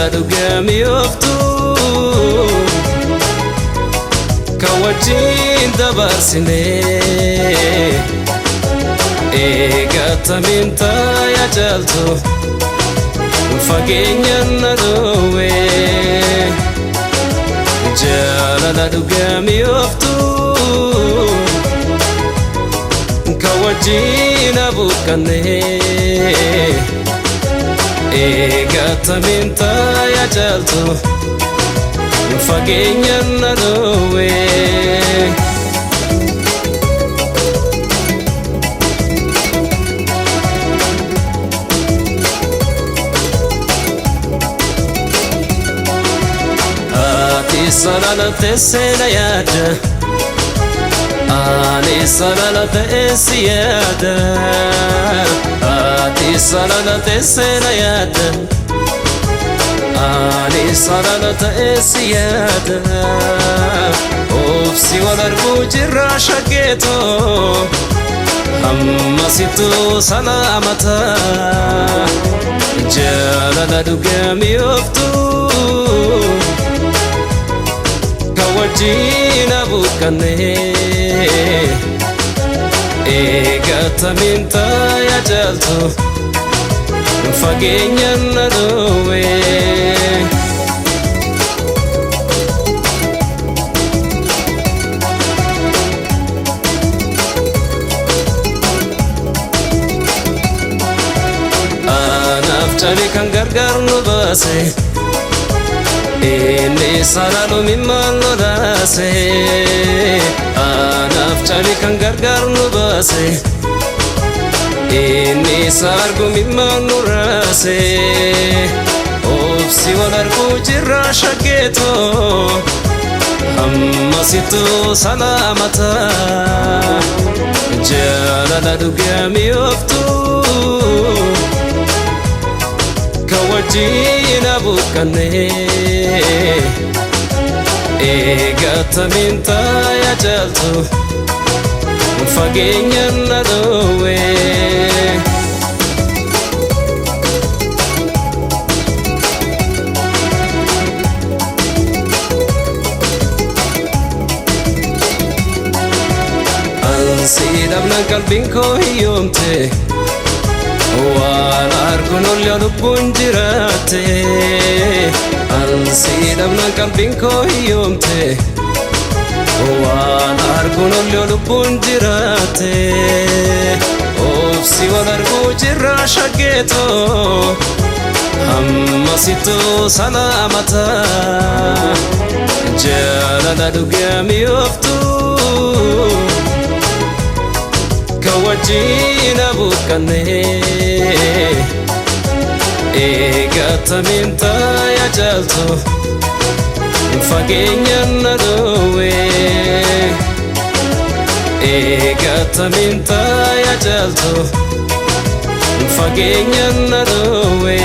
jaalala dhugamii ooftu kan wajjin dabarsinee eegatamiin taayaa jaaltu fageenyaan na dhoowwe jaalala dhugamii ooftu kan wajjin abuuqqannee eegatamiin taayaa jaaltu fageenyaan na dhoowwe ati salaalate seena yaada ani salaalate si yaada ati salaalate seena yaada ani salaalate si yaada obsi wal arguu jirra shaggeetoo ammasitu salaamata jaalala dhugamii ooftu kan wajjin abuuqqannee eegatamiin taayaa jaaltu fageenyaan na dhoowwe anaaf cali kan gargaar nu baase inni saraalu mimmaan lolaase anaaf cali kan gargaar nu baase inni sargu mimmaan nu raase obsi wal arguu jirra shaggeetoo ammasitu salaamata jaalala dhugamii ooftu kan wajjin abuuqqannee eegatamiin taayaa jaaltu fageenyaan na dhoowwe ansi dhabnaan qalbiin koo hiyyoomte waan arguun olloo lubbuun jiraatte ansi dhabnaan qalbiin koo hiyyoomte waan arguun olloo lubbuun jiraatte obsi wal arguu jirra shaggeetoo ammasitu salaamata jaalala dhugamii ooftu kan wajjin abuuqqannee eegatamiin taayaa jaaltu fageenyaan na dhoowwe eegatamiin taayaa jaaltu fageenyaan na dhoowwe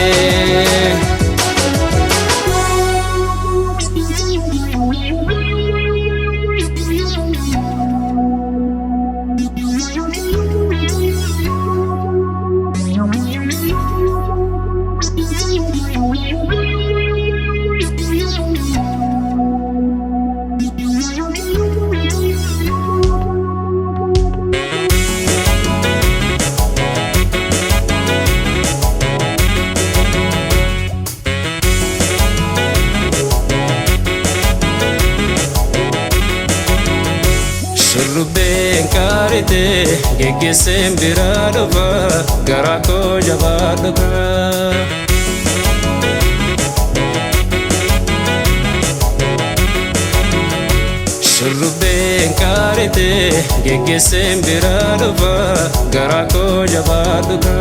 shurrubbeen qaarite geggeesseen biraa dhufa garaa koo jabaa dhufa shurrubbeen qaarite geggeesseen biraa dhufa garaa koo jabaa dhufa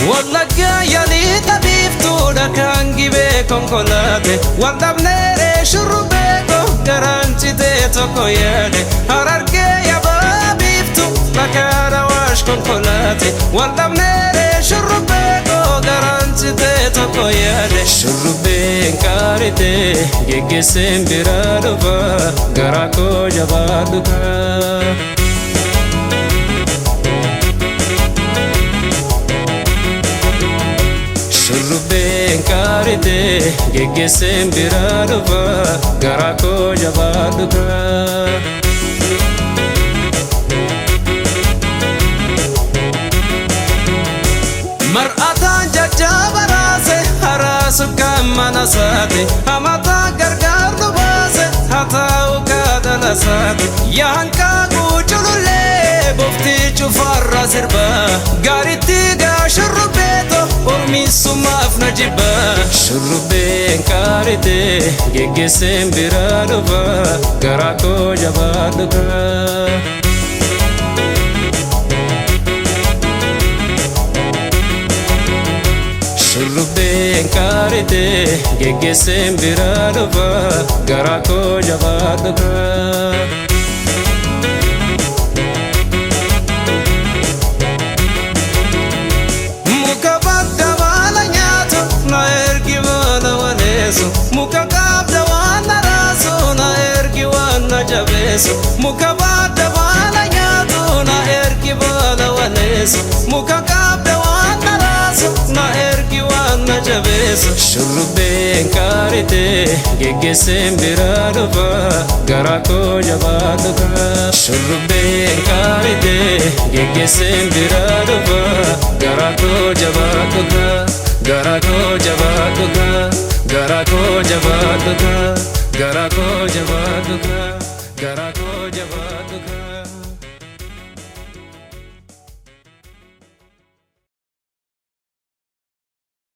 wallagga yaalii tabiiftuudha kan gibee konkolaate waldhabneere shurrubbee koo garaan citee tokko yaade harargee yabaa biiftu bakkaadha waash konkolaate waldhabneere shurrubbee koo garaan citee tokko yaade shurrubbeen qaarite geggeesseen biraa dhufa garaa koo jabaa dhufa geggeesseen biraa dhufa garaa koo jabaadhu kaa. Mar'ataan jajjaba raase haraasu kan mana saate hamataa gargaar nu baase hataa'u kaadala saate yaankaa guuculullee boftii cufarra sirba gaaritti gaa shurrubbeeto ormiisumaaf na jibba shurrubbeen kaarite geggeesseen biraa dhufa garaa koo jabaadhu kaa. Shurrubbeen kaarite geggeesseen biraa dhufa garaa koo jabaadhu kaa. Muka badda baala nyaatu na ergi baala waleessu muka qabda waan na raasu na ergi waan na jabeessu muka badda baala nyaatu na ergi baala waleessu muka qabda waan na raasu na ergi waan na jabeessu shurrubbeen kaarite geggeesseen biraa dhufa garaa koo jabaadhu kaa. Shurrubbeen kaarite geggeesseen biraa dhufa garaa koo jabaadhu kaa. Garaa koo jabaadhu kaa. Garaa koo jabaadhu kaa. Garaa koo jabaadhu kaa. Garaa koo jabaadhu kaa.